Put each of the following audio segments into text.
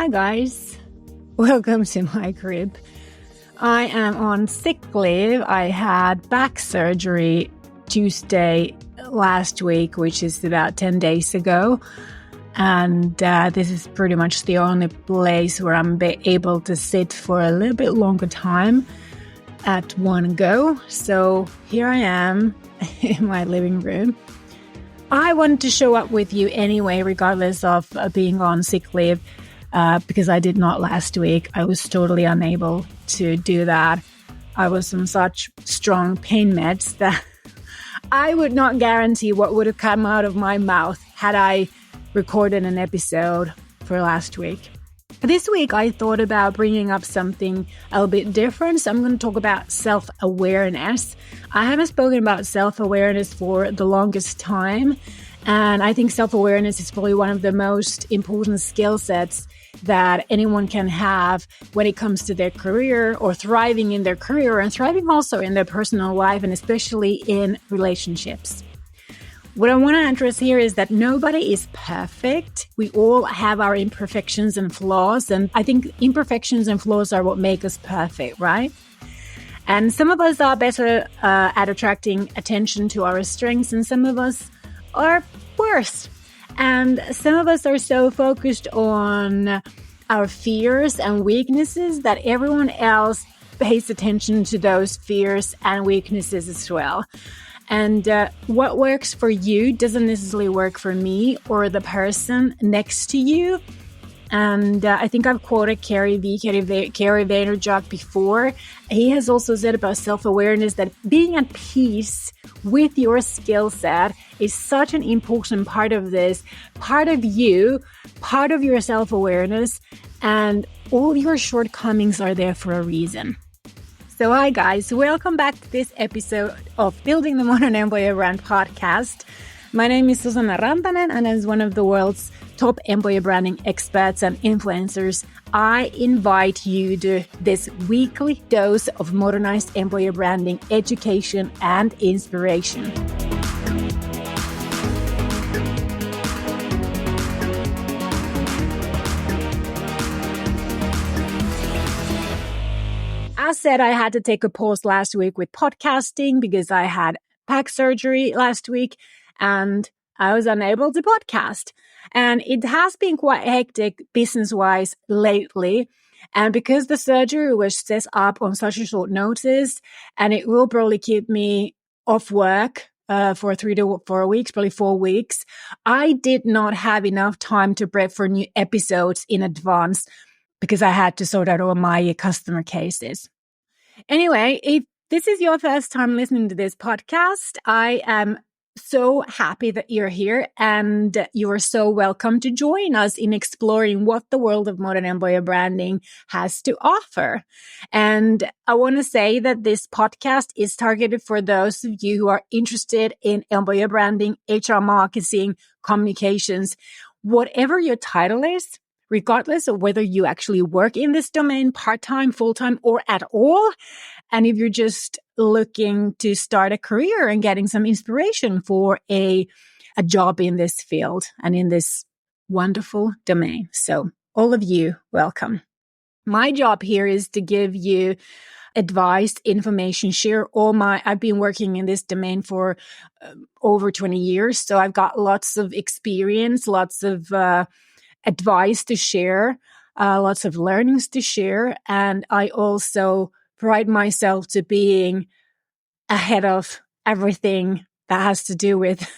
Hi guys, welcome to my crib. I am on sick leave. I had back surgery Tuesday last week, which is about 10 days ago. And this is pretty much the only place where I'm able to sit for a little bit longer time at one go. So here I am in my living room. I wanted to show up with you anyway, regardless of being on sick leave, because I did not last week. I was totally unable to do that. I was on such strong pain meds that I would not guarantee what would have come out of my mouth had I recorded an episode for last week. This week, I thought about bringing up something a little bit different. So I'm going to talk about self-awareness. I haven't spoken about self-awareness for the longest time. And I think self-awareness is probably one of the most important skill sets that anyone can have when it comes to their career or thriving in their career and thriving also in their personal life and especially in relationships. What I want to address here is that nobody is perfect. We all have our imperfections and flaws. And I think imperfections and flaws are what make us perfect, right? And some of us are better at attracting attention to our strengths, and some of us are worse. And some of us are so focused on our fears and weaknesses that everyone else pays attention to those fears and weaknesses as well. And what works for you doesn't necessarily work for me or the person next to you. And I think I've quoted Gary Vaynerchuk before. He has also said about self-awareness that being at peace with your skill set is such an important part of this, part of you, part of your self-awareness, and all your shortcomings are there for a reason. So hi guys, welcome back to this episode of Building the Modern Employer Brand podcast. My name is Susanna Rantanen, and as one of the world's top employer branding experts and influencers, I invite you to this weekly dose of modernized employer branding education and inspiration. As said, I had to take a pause last week with podcasting because I had back surgery last week and I was unable to podcast. And it has been quite hectic business-wise lately. And because the surgery was set up on such a short notice, and it will probably keep me off work for 3 to 4 weeks, probably 4 weeks, I did not have enough time to prep for new episodes in advance because I had to sort out all my customer cases. Anyway, if this is your first time listening to this podcast, I am so happy that you're here and you are so welcome to join us in exploring what the world of modern employer branding has to offer. And I want to say that this podcast is targeted for those of you who are interested in employer branding, HR marketing, communications, whatever your title is. Regardless of whether you actually work in this domain part-time, full-time, or at all. And if you're just looking to start a career and getting some inspiration for a job in this field and in this wonderful domain. So all of you, welcome. My job here is to give you advice, information, share I've been working in this domain for over 20 years. So I've got lots of experience, lots of advice to share, lots of learnings to share. And I also pride myself to being ahead of everything that has to do with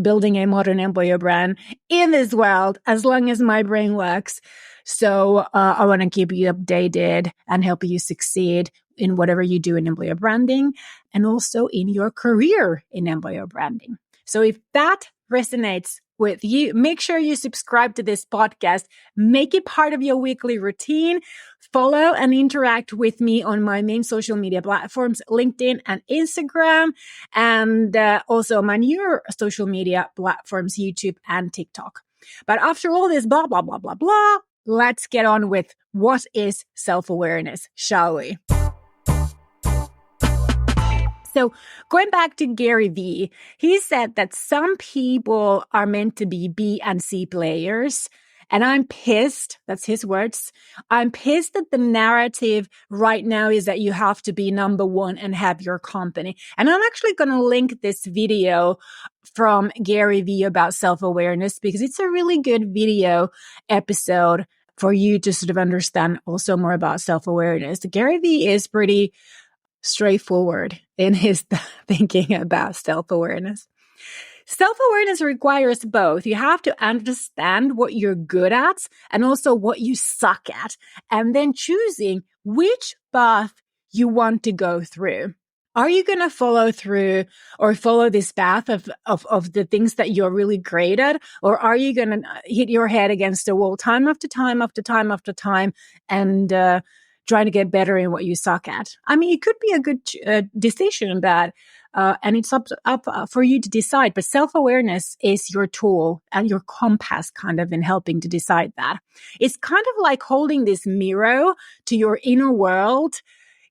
building a modern employer brand in this world, as long as my brain works. So I want to keep you updated and help you succeed in whatever you do in employer branding and also in your career in employer branding. So if that resonates with you, make sure you subscribe to this podcast, make it part of your weekly routine, follow and interact with me on my main social media platforms, LinkedIn and Instagram, and also my newer social media platforms, YouTube and TikTok. But after all this blah, blah, blah, blah, blah, let's get on with what is self-awareness, shall we? So going back to Gary Vee, he said that some people are meant to be B and C players And I'm pissed. That's his words. I'm pissed that the narrative right now is that you have to be number one and have your company. And I'm actually going to link this video from Gary Vee about self-awareness because it's a really good video episode for you to sort of understand also more about self-awareness. Gary Vee is pretty straightforward in his thinking about self-awareness. Self-awareness requires both. You have to understand what you're good at and also what you suck at, and then choosing which path you want to go through. Are you going to follow through or follow this path of the things that you're really great at? Or are you going to hit your head against the wall time after time after time after time and trying to get better in what you suck at? I mean, it could be a good decision, but and it's up for you to decide. But self-awareness is your tool and your compass kind of in helping to decide that. It's kind of like holding this mirror to your inner world,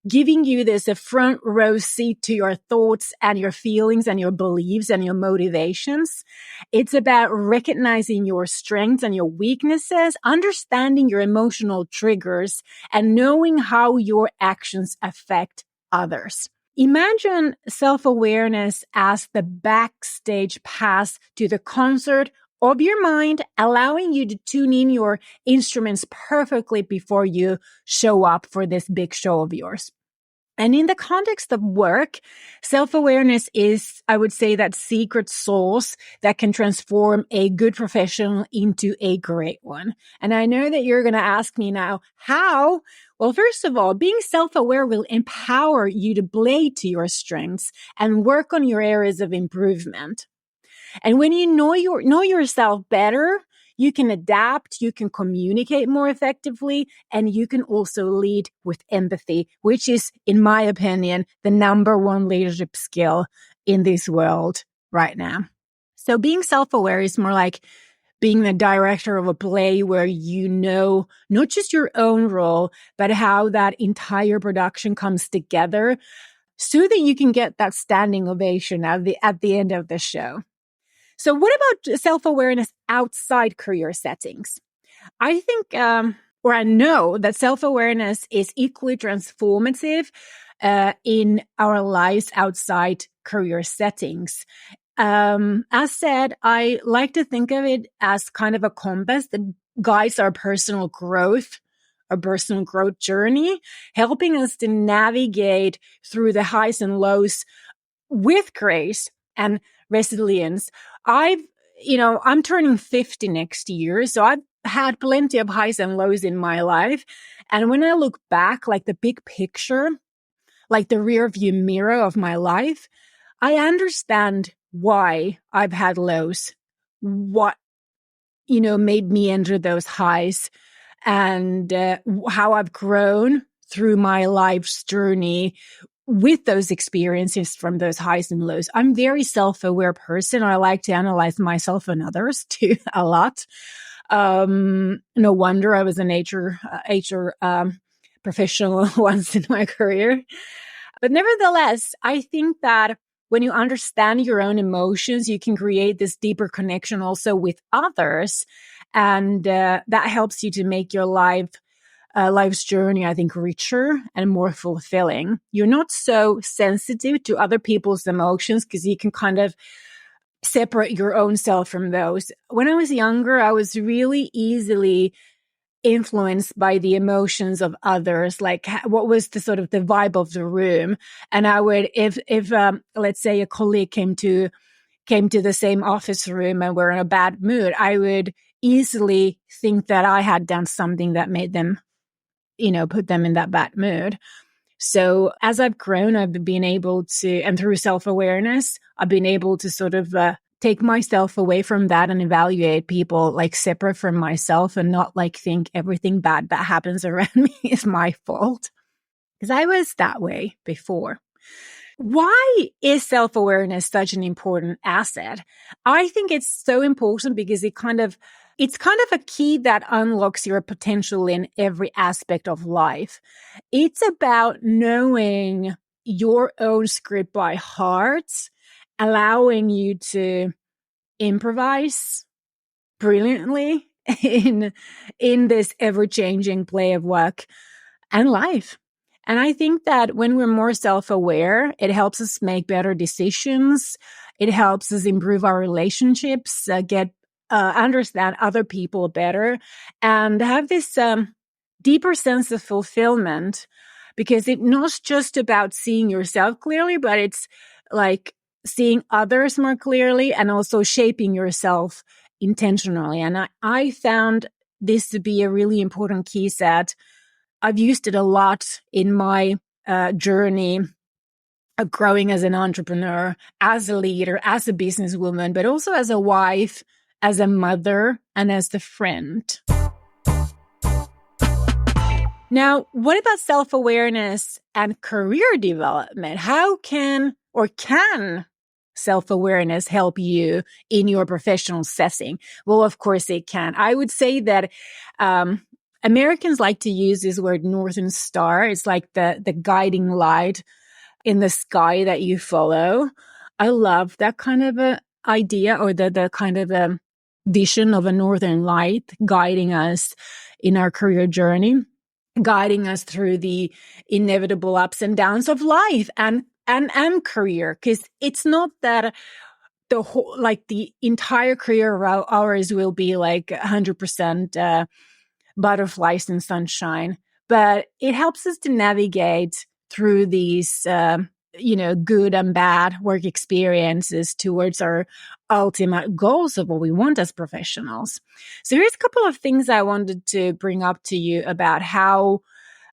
giving you this a front row seat to your thoughts and your feelings and your beliefs and your motivations. It's about recognizing your strengths and your weaknesses, understanding your emotional triggers, and knowing how your actions affect others. Imagine self-awareness as the backstage pass to the concert of your mind, allowing you to tune in your instruments perfectly before you show up for this big show of yours. And in the context of work, self-awareness is, I would say, that secret sauce that can transform a good professional into a great one. And I know that you're going to ask me now, how? Well, first of all, being self-aware will empower you to play to your strengths and work on your areas of improvement. And when you know yourself better, you can adapt, you can communicate more effectively, and you can also lead with empathy, which is, in my opinion, the number one leadership skill in this world right now. So being self-aware is more like being the director of a play where you know not just your own role, but how that entire production comes together so that you can get that standing ovation at the end of the show. So what about self-awareness outside career settings? I think, or I know that self-awareness is equally transformative in our lives outside career settings. As said, I like to think of it as kind of a compass that guides our personal growth journey, helping us to navigate through the highs and lows with grace and resilience. I'm turning 50 next year, so I've had plenty of highs and lows in my life. And when I look back, like the big picture, like the rear view mirror of my life, I understand why I've had lows, what, made me enter those highs, and how I've grown through my life's journey with those experiences from those highs and lows. I'm very self-aware person. I like to analyze myself and others too a lot. No wonder I was an HR professional once in my career. But nevertheless, I think that when you understand your own emotions, you can create this deeper connection also with others. And that helps you to make your life's journey, I think, richer and more fulfilling. You're not so sensitive to other people's emotions because you can kind of separate your own self from those. When I was younger, I was really easily influenced by the emotions of others, like what was the sort of the vibe of the room. And I would, if let's say a colleague came to the same office room and were in a bad mood, I would easily think that I had done something that made them, put them in that bad mood. So as I've grown, I've been able to, and through self-awareness, I've been able to sort of take myself away from that and evaluate people like separate from myself and not like think everything bad that happens around me is my fault. Because I was that way before. Why is self-awareness such an important asset? I think it's so important because it's kind of a key that unlocks your potential in every aspect of life. It's about knowing your own script by heart, allowing you to improvise brilliantly in this ever-changing play of work and life. And I think that when we're more self-aware, it helps us make better decisions. It helps us improve our relationships, understand other people better, and have this deeper sense of fulfillment, because it's not just about seeing yourself clearly, but it's like seeing others more clearly and also shaping yourself intentionally. And I found this to be a really important key set. I've used it a lot in my journey of growing as an entrepreneur, as a leader, as a businesswoman, but also as a wife, as a mother, and as a friend. Now, what about self-awareness and career development? How can self-awareness help you in your professional setting? Well, of course it can. I would say that Americans like to use this word Northern Star. It's like the guiding light in the sky that you follow. I love that kind of a idea, or the kind of a vision of a northern light guiding us in our career journey, guiding us through the inevitable ups and downs of life and career. Because it's not that the entire career of ours will be like 100% butterflies and sunshine, but it helps us to navigate through these, good and bad work experiences towards our ultimate goals of what we want as professionals. So here's a couple of things I wanted to bring up to you about how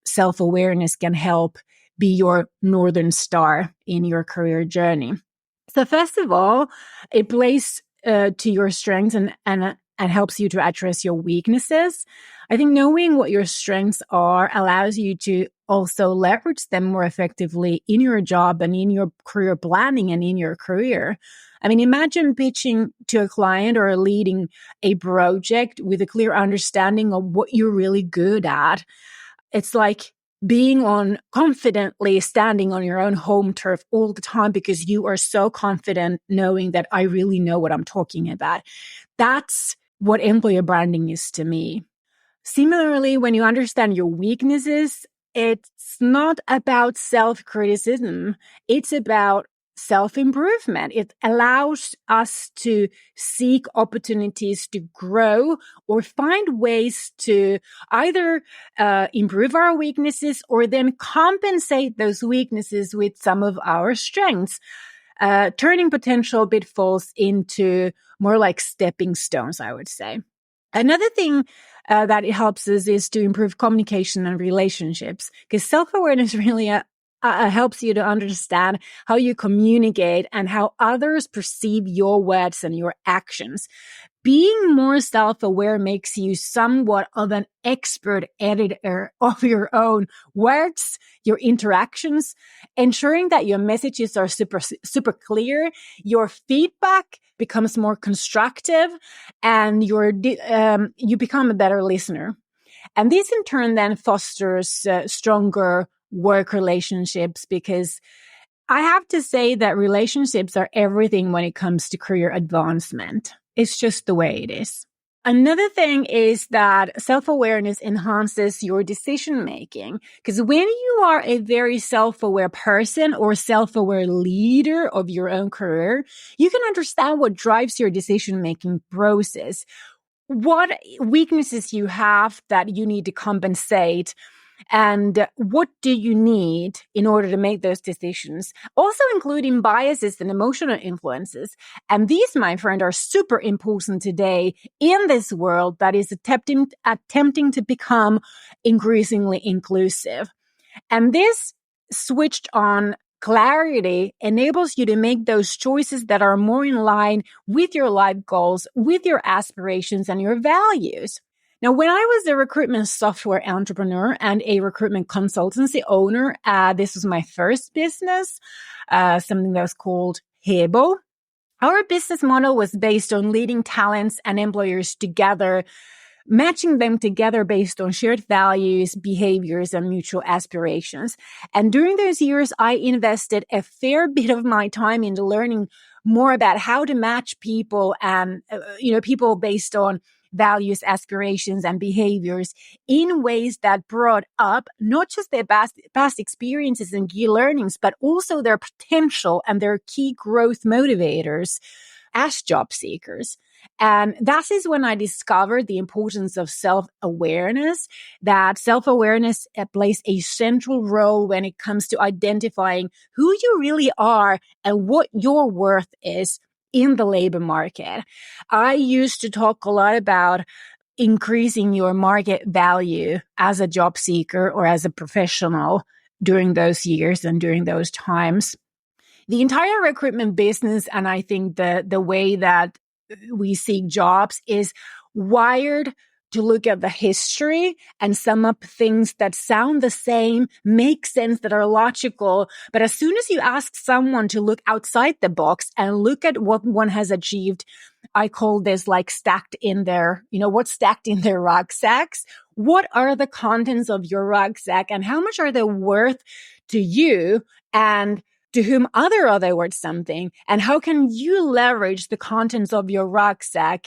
self-awareness can help be your Northern Star in your career journey. So first of all, it plays to your strengths and helps you to address your weaknesses. I think knowing what your strengths are allows you to also leverage them more effectively in your job and in your career planning and in your career. I mean, imagine pitching to a client or leading a project with a clear understanding of what you're really good at. It's like confidently standing on your own home turf all the time because you are so confident knowing that I really know what I'm talking about. That's what employer branding is to me. Similarly, when you understand your weaknesses, it's not about self-criticism. It's about self-improvement. It allows us to seek opportunities to grow or find ways to either improve our weaknesses or then compensate those weaknesses with some of our strengths, turning potential pitfalls into more like stepping stones, I would say. Another thing that it helps us is to improve communication and relationships, because self-awareness really helps you to understand how you communicate and how others perceive your words and your actions. Being more self-aware makes you somewhat of an expert editor of your own words, your interactions, ensuring that your messages are super clear, your feedback becomes more constructive, and you become a better listener. And this in turn then fosters stronger work relationships, because I have to say that relationships are everything when it comes to career advancement. It's just the way it is. Another thing is that self-awareness enhances your decision-making, because when you are a very self-aware person or self-aware leader of your own career, you can understand what drives your decision-making process, what weaknesses you have that you need to compensate, and what do you need in order to make those decisions, also including biases and emotional influences. And these, my friend, are super important today in this world that is attempting to become increasingly inclusive. And this switched on clarity enables you to make those choices that are more in line with your life goals, with your aspirations, and your values. Now, when I was a recruitment software entrepreneur and a recruitment consultancy owner, this was my first business, something that was called Hebo. Our business model was based on leading talents and employers together, matching them together based on shared values, behaviors, and mutual aspirations. And during those years, I invested a fair bit of my time into learning more about how to match people and, people based on values, aspirations, and behaviors in ways that brought up not just their past experiences and key learnings, but also their potential and their key growth motivators as job seekers. And that is when I discovered the importance of self-awareness, that self-awareness plays a central role when it comes to identifying who you really are and what your worth is in the labor market. I used to talk a lot about increasing your market value as a job seeker or as a professional during those years and during those times. The entire recruitment business, and I think the way that we seek jobs is wired to look at the history and sum up things that sound the same, make sense, that are logical. But as soon as you ask someone to look outside the box and look at what one has achieved, I call this like stacked in their, what's stacked in their rucksacks? What are the contents of your rucksack and how much are they worth to you? And to whom other are they worth something? And how can you leverage the contents of your rucksack?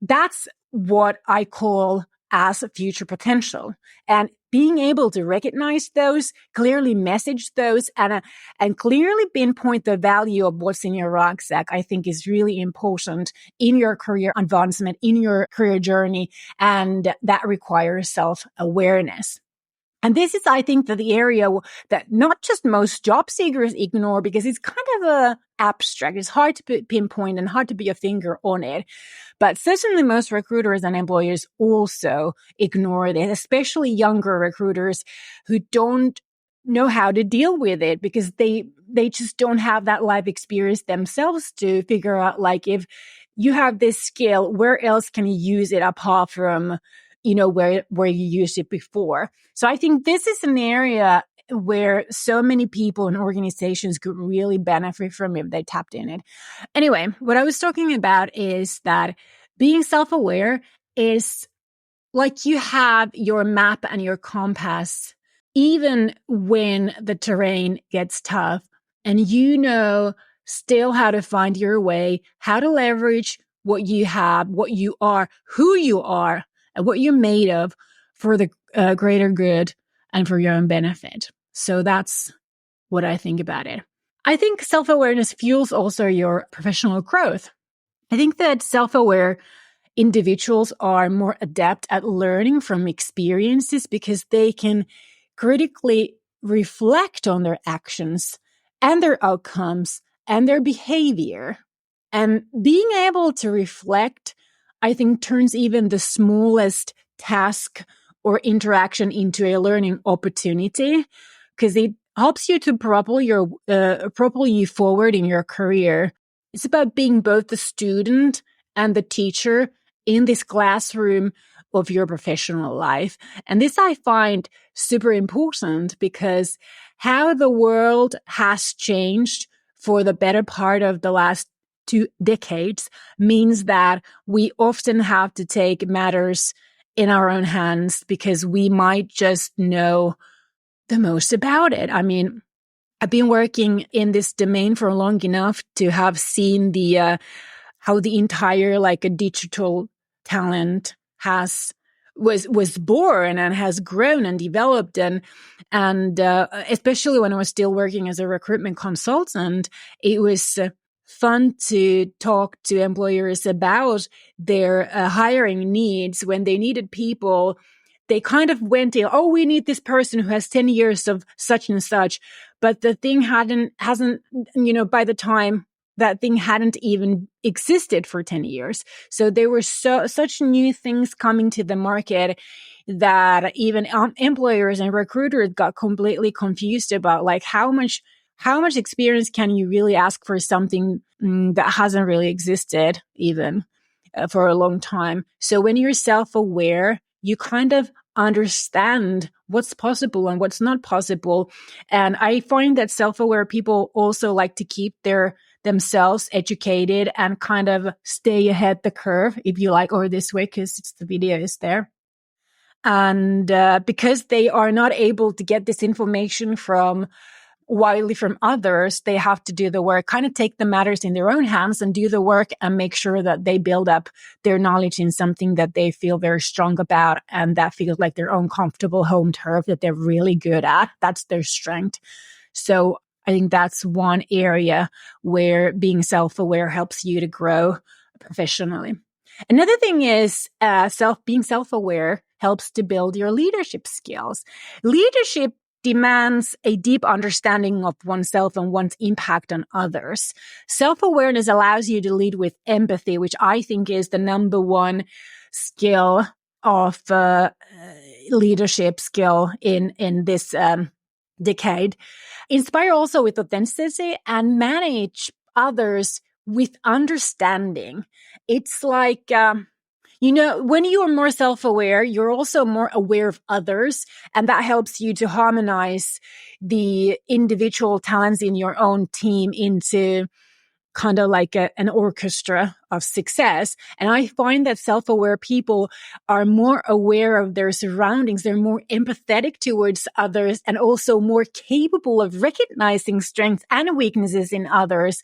That's what I call as future potential. And being able to recognize those, clearly message those, and clearly pinpoint the value of what's in your rucksack, I think is really important in your career advancement, in your career journey. And that requires self-awareness. And this is, I think, the area that not just most job seekers ignore because it's kind of abstract. It's hard to pinpoint and hard to put your finger on it. But certainly most recruiters and employers also ignore it, especially younger recruiters who don't know how to deal with it because they just don't have that life experience themselves to figure out, like, if you have this skill, where else can you use it apart from where you used it before. So I think this is an area where so many people and organizations could really benefit from if they tapped in it. Anyway, what I was talking about is that being self-aware is like you have your map and your compass, even when the terrain gets tough, and still how to find your way, how to leverage what you have, what you are, who you are, and what you're made of for the greater good and for your own benefit. So that's what I think about it. I think self-awareness fuels also your professional growth. I think that self-aware individuals are more adept at learning from experiences because they can critically reflect on their actions and their outcomes and their behavior. And being able to reflect, I think, turns even the smallest task or interaction into a learning opportunity because it helps you to propel you forward in your career. It's about being both the student and the teacher in this classroom of your professional life. And this I find super important because how the world has changed for the better part of the last 2 decades means that we often have to take matters in our own hands because we might just know the most about it. I mean, I've been working in this domain for long enough to have seen how the entire a digital talent was born and has grown and developed and especially when I was still working as a recruitment consultant, it was fun to talk to employers about their hiring needs. When they needed people, they kind of went in, oh, we need this person who has 10 years of such and such. But the thing hasn't, by the time that thing hadn't even existed for 10 years. So there were such new things coming to the market that even employers and recruiters got completely confused about how much experience can you really ask for something that hasn't really existed even for a long time. So when you're self-aware, you kind of understand what's possible and what's not possible. And I find that self-aware people also like to keep themselves educated and kind of stay ahead the curve, if you like, or this way, because the video is there. And because they are not able to get this information from widely from others, they have to do the work, kind of take the matters in their own hands and do the work and make sure that they build up their knowledge in something that they feel very strong about and that feels like their own comfortable home turf that they're really good at. That's their strength. So I think that's one area where being self-aware helps you to grow professionally. Another thing is being self-aware helps to build your leadership skills. Leadership demands a deep understanding of oneself and one's impact on others. Self-awareness allows you to lead with empathy, which I think is the number one skill of leadership skill in this decade. Inspire also with authenticity and manage others with understanding. It's like, when you are more self-aware, you're also more aware of others, and that helps you to harmonize the individual talents in your own team into kind of like an orchestra of success. And I find that self-aware people are more aware of their surroundings. They're more empathetic towards others and also more capable of recognizing strengths and weaknesses in others,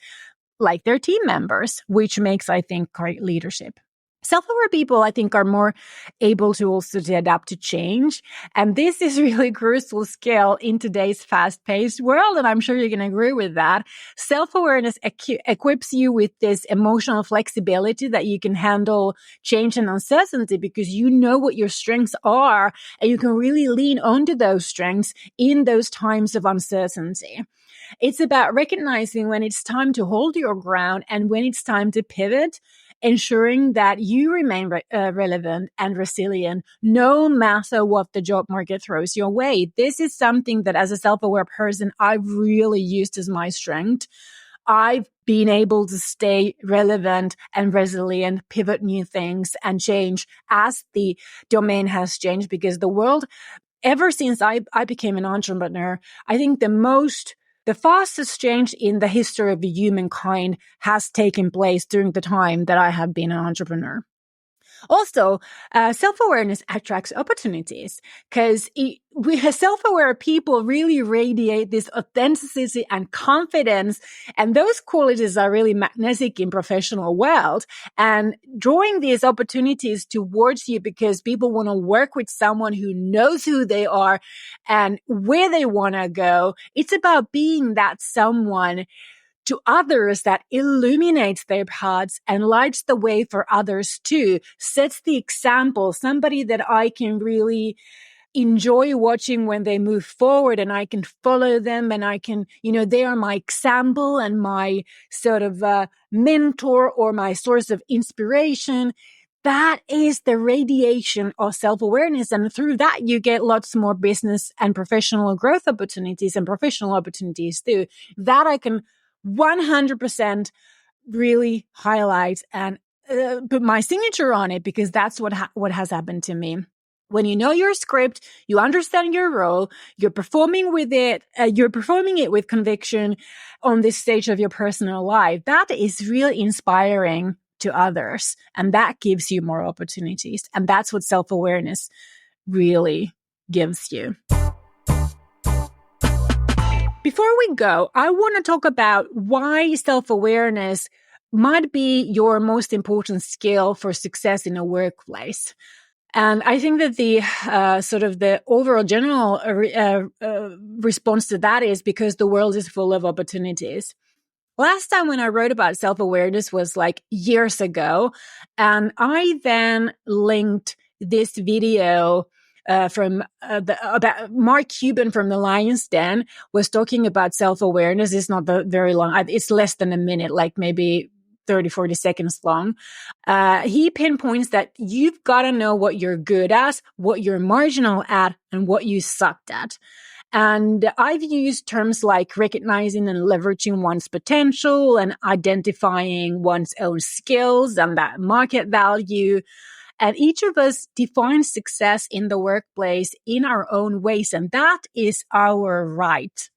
like their team members, which makes, I think, great leadership. Self-aware people, I think, are more able to also to adapt to change. And this is really crucial skill in today's fast-paced world. And I'm sure you can agree with that. Self-awareness equips you with this emotional flexibility that you can handle change and uncertainty because you know what your strengths are and you can really lean onto those strengths in those times of uncertainty. It's about recognizing when it's time to hold your ground and when it's time to pivot, ensuring that you remain relevant and resilient no matter what the job market throws your way. This is something that as a self-aware person, I've really used as my strength. I've been able to stay relevant and resilient, pivot new things and change as the domain has changed because the world, ever since I became an entrepreneur, I think the fastest change in the history of humankind has taken place during the time that I have been an entrepreneur. Also, self-awareness attracts opportunities because self-aware people really radiate this authenticity and confidence. And those qualities are really magnetic in professional world and drawing these opportunities towards you because people want to work with someone who knows who they are and where they want to go. It's about being that someone to others that illuminates their paths and lights the way for others too, sets the example, somebody that I can really enjoy watching when they move forward and I can follow them and I can, they are my example and my sort of mentor or my source of inspiration. That is the radiation of self-awareness. And through that, you get lots more business and professional growth opportunities and professional opportunities too. That I can 100% really highlight and put my signature on it because that's what has happened to me. When you know your script, you understand your role, you're performing with it, you're performing it with conviction on this stage of your personal life. That is really inspiring to others, and that gives you more opportunities. And that's what self-awareness really gives you. Before we go, I want to talk about why self-awareness might be your most important skill for success in a workplace. And I think that the sort of the overall general response to that is because the world is full of opportunities. Last time when I wrote about self-awareness was like years ago, and I then linked this video about Mark Cuban from the Lion's Den was talking about self-awareness. It's not very long. It's less than a minute, like maybe 30, 40 seconds long. He pinpoints that you've got to know what you're good at, what you're marginal at, and what you sucked at. And I've used terms like recognizing and leveraging one's potential and identifying one's own skills and that market value. And each of us defines success in the workplace in our own ways, and that is our right.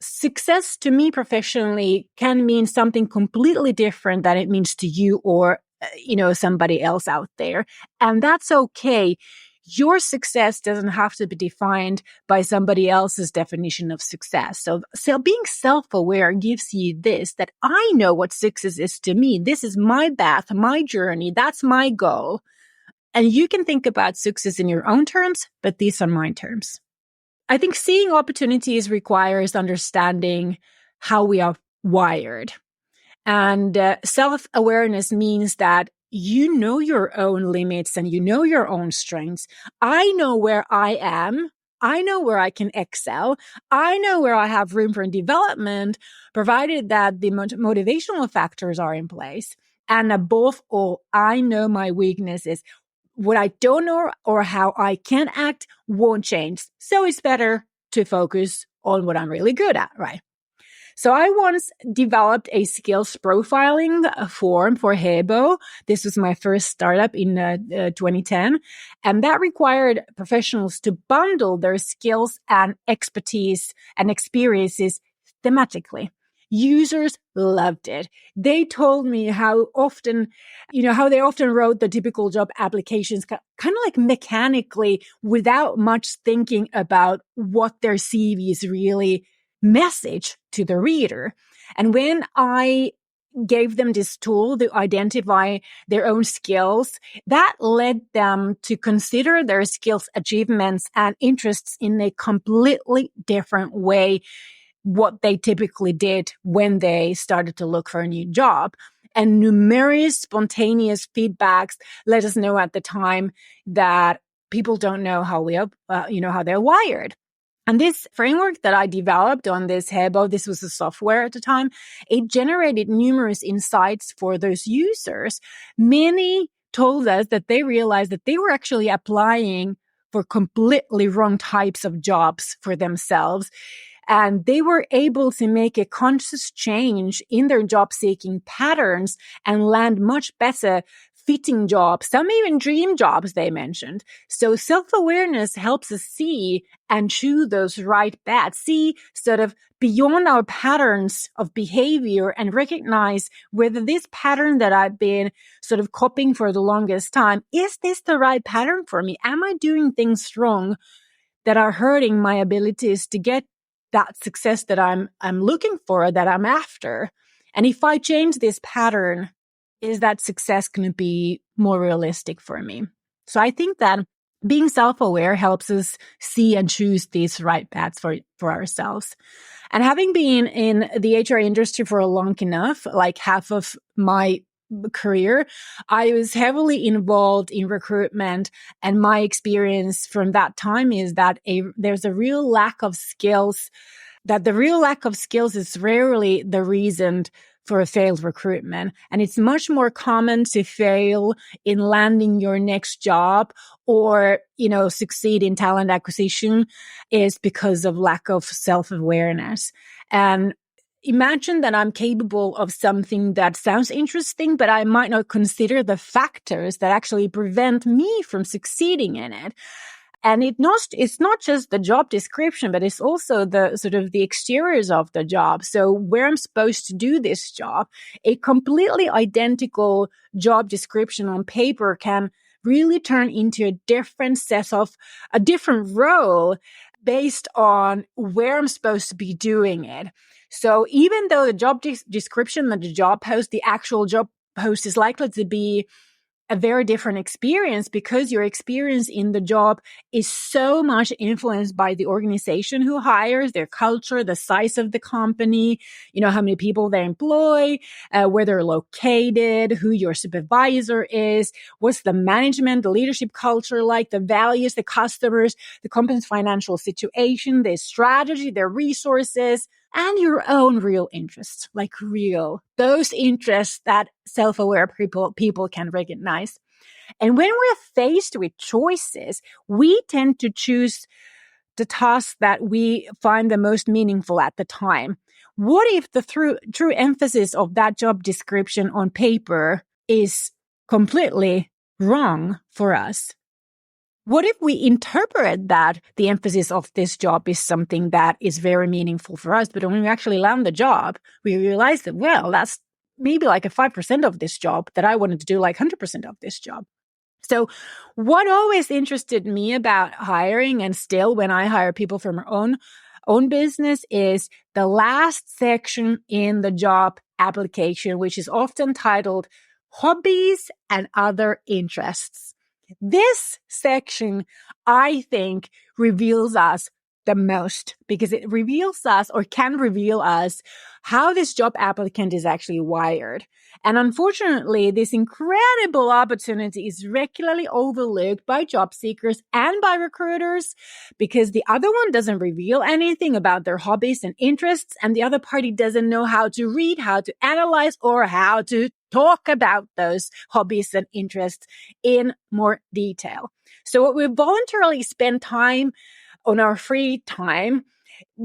Success to me professionally can mean something completely different than it means to you or, somebody else out there. And that's okay. your success doesn't have to be defined by somebody else's definition of success. So being self-aware gives you this, that I know what success is to me. This is my path, my journey. That's my goal. And you can think about success in your own terms, but these are my terms. I think seeing opportunities requires understanding how we are wired. And self-awareness means that you know your own limits and you know your own strengths. I know where I am. I know where I can excel. I know where I have room for development, provided that the motivational factors are in place. And above all, I know my weaknesses. What I don't know or how I can act won't change. So it's better to focus on what I'm really good at, right? So I once developed a skills profiling form for Hebo. This was my first startup in 2010. And that required professionals to bundle their skills and expertise and experiences thematically. Users loved it. They told me how often, how they often wrote the typical job applications kind of like mechanically without much thinking about what their CVs really message to the reader. And when I gave them this tool to identify their own skills, that led them to consider their skills, achievements, and interests in a completely different way what they typically did when they started to look for a new job. And numerous spontaneous feedbacks let us know at the time that people don't know how how they're wired. And this framework that I developed on this Hebo, this was a software at the time, it generated numerous insights for those users. Many told us that they realized that they were actually applying for completely wrong types of jobs for themselves. And they were able to make a conscious change in their job seeking patterns and land much better fitting jobs, some even dream jobs they mentioned. So self-awareness helps us see and choose those right paths, see sort of beyond our patterns of behavior and recognize whether this pattern that I've been sort of copying for the longest time, is this the right pattern for me? Am I doing things wrong that are hurting my abilities to get that success that I'm looking for, that I'm after? And if I change this pattern, is that success going to be more realistic for me? So I think that being self-aware helps us see and choose these right paths for ourselves. And having been in the HR industry for long enough, like half of my career, I was heavily involved in recruitment. And my experience from that time is that there's a real lack of skills, that the real lack of skills is rarely the reason for a failed recruitment. And it's much more common to fail in landing your next job or, succeed in talent acquisition is because of lack of self-awareness. And imagine that I'm capable of something that sounds interesting, but I might not consider the factors that actually prevent me from succeeding in it. And it's not just the job description, but it's also the sort of the exteriors of the job. So where I'm supposed to do this job, a completely identical job description on paper can really turn into a different role based on where I'm supposed to be doing it. So even though the job description and the job post, the actual job post is likely to be a very different experience, because your experience in the job is so much influenced by the organization who hires, their culture, the size of the company, how many people they employ, where they're located, who your supervisor is, what's the management, the leadership culture like, the values, the customers, the company's financial situation, their strategy, their resources, and your own real interests, those interests that self-aware people can recognize. And when we're faced with choices, we tend to choose the tasks that we find the most meaningful at the time. What if the true emphasis of that job description on paper is completely wrong for us? What if we interpret that the emphasis of this job is something that is very meaningful for us, but when we actually land the job, we realize that, well, that's maybe like a 5% of this job that I wanted to do like 100% of this job. So what always interested me about hiring, and still when I hire people from our own business, is the last section in the job application, which is often titled hobbies and other interests. This section, I think, reveals us the most, because it reveals us, or can reveal us, how this job applicant is actually wired. And unfortunately, this incredible opportunity is regularly overlooked by job seekers and by recruiters, because the other one doesn't reveal anything about their hobbies and interests, and the other party doesn't know how to read, how to analyze, or how to talk about those hobbies and interests in more detail. So what we voluntarily spend time on our free time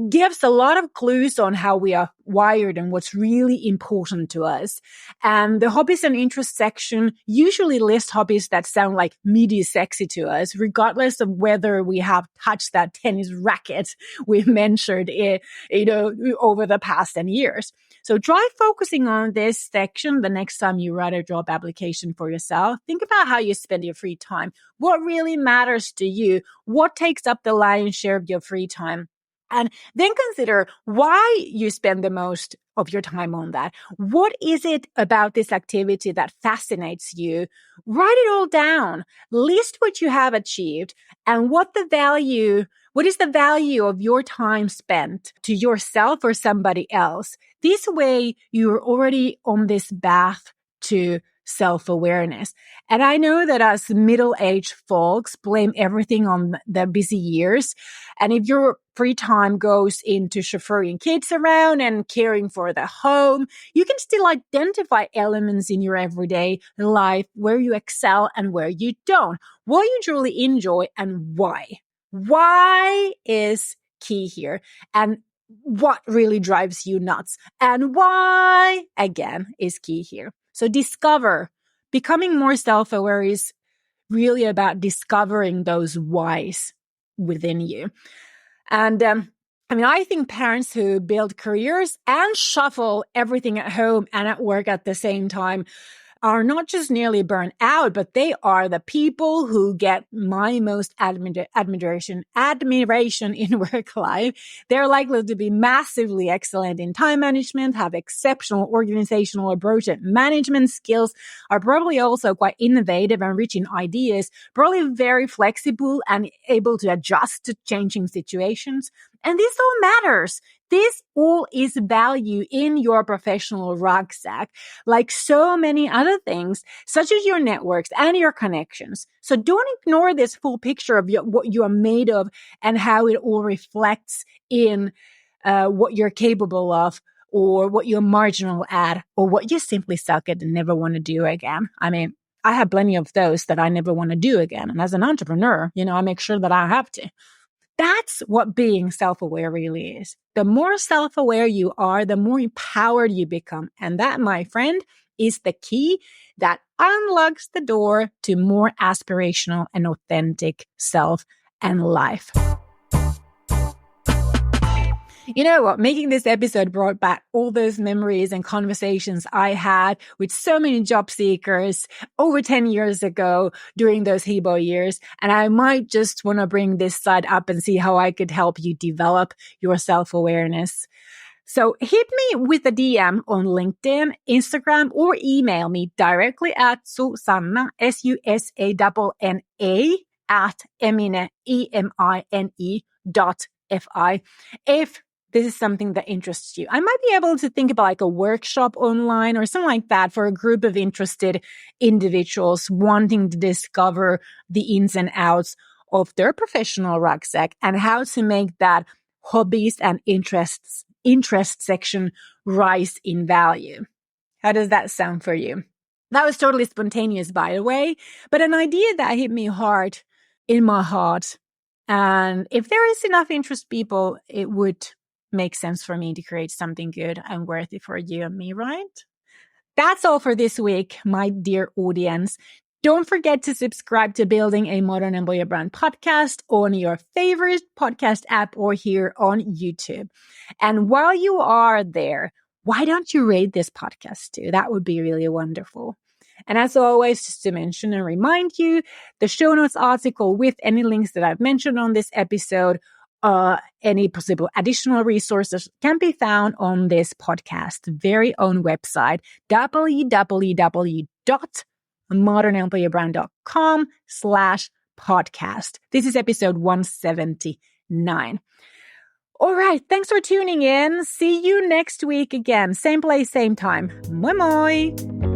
gives a lot of clues on how we are wired and what's really important to us. And the hobbies and interests section usually lists hobbies that sound like meaty sexy to us, regardless of whether we have touched that tennis racket we've mentioned over the past 10 years. So try focusing on this section the next time you write a job application for yourself. Think about how you spend your free time. What really matters to you? What takes up the lion's share of your free time? And then consider why you spend the most of your time on that. What is it about this activity that fascinates you? Write it all down. List what you have achieved and what is the value of your time spent to yourself or somebody else. This way, you're already on this path to self-awareness. And I know that as middle-aged folks blame everything on the busy years. And if your free time goes into chauffeuring kids around and caring for the home, you can still identify elements in your everyday life where you excel and where you don't, what you truly enjoy and why. Why is key here. And what really drives you nuts and why, again, is key here. So discover. Becoming more self-aware is really about discovering those whys within you. And I think parents who build careers and shuffle everything at home and at work at the same time are not just nearly burnt out, but they are the people who get my most admiration in work life. They're likely to be massively excellent in time management, have exceptional organizational approach and management skills, are probably also quite innovative and rich in ideas, probably very flexible and able to adjust to changing situations. And this all matters. This all is value in your professional rucksack, like so many other things, such as your networks and your connections. So don't ignore this full picture of what you are made of and how it all reflects in what you're capable of, or what you're marginal at, or what you simply suck at and never want to do again. I have plenty of those that I never want to do again. And as an entrepreneur, I make sure that I have to. That's what being self-aware really is. The more self-aware you are, the more empowered you become. And that, my friend, is the key that unlocks the door to more aspirational and authentic self and life. You know what? Making this episode brought back all those memories and conversations I had with so many job seekers over 10 years ago during those HEBO years. And I might just want to bring this side up and see how I could help you develop your self-awareness. So hit me with a DM on LinkedIn, Instagram, or email me directly at Susanna, SUSANNA, at Emine, EMINE.fi. If this is something that interests you, I might be able to think about like a workshop online or something like that for a group of interested individuals wanting to discover the ins and outs of their professional rucksack and how to make that hobbies and interest section rise in value. How does that sound for you? That was totally spontaneous, by the way, but an idea that hit me hard in my heart. And if there is enough interest, people, it would make sense for me to create something good and worthy for you and me, right? That's all for this week, my dear audience. Don't forget to subscribe to Building a Modern Employer Brand podcast on your favorite podcast app or here on YouTube. And while you are there, why don't you rate this podcast too? That would be really wonderful. And as always, just to mention and remind you, the show notes article with any links that I've mentioned on this episode, any possible additional resources can be found on this podcast's very own website, www.modernemployerbrand.com/podcast. This is episode 179. All right. Thanks for tuning in. See you next week again. Same place, same time. Moi moi.